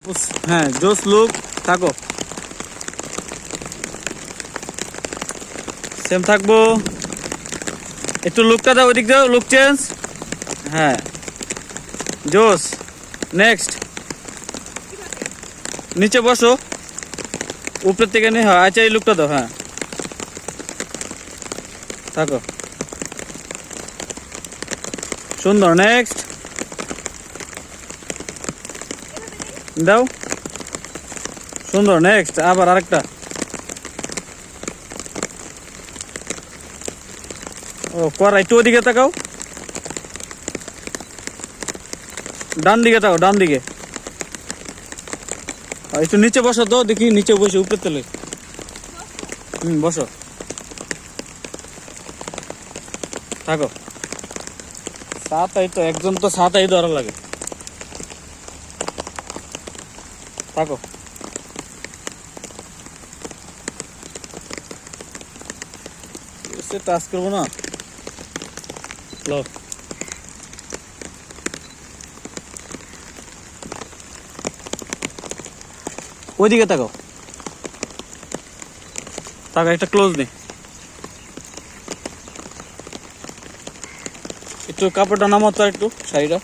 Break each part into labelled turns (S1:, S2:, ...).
S1: হ্যাঁ জোস লুক থাকো, সেম থাকবো। একটু লুকটা দাও, ওইদিক দাও, লুক চেঞ্জ। হ্যাঁ জোস। নেক্সট নিচে বসো, উপরের থেকে নিয়ে। হয় আচ্ছা এই লুকটা দাও। হ্যাঁ থাকো, সুন্দর। নেক্সট দাও, সুন্দর। নেক্সট আবার আরেকটা। ও করা, একটু ওদিকে তাকাও, ডান দিকে তাকাও, ডান দিকে। একটু নিচে বসো তো, দেখি নিচে বসে উপরের তলে। বসো, থাকো। সাতাই তো একজন তো সাতাই ধরা লাগে। থাকো, টাচ করবো না। লো ওইদিকে তাকাও, তাকা। একটা ক্লোজ নেই, একটু কাপড়টা নামাও তো, একটু শাড়িটা।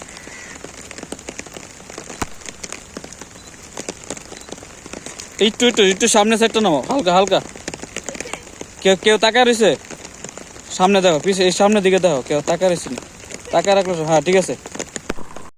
S1: একটু একটু একটু সামনে সাইডটা নামাও, হালকা হালকা। কেউ কেউ তাকা রয়েছে? সামনে দেখো, পিছিয়ে সামনের দিকে দেখো, কেউ তাকা রয়েছে? তাকা রাখলো। হ্যাঁ ঠিক আছে।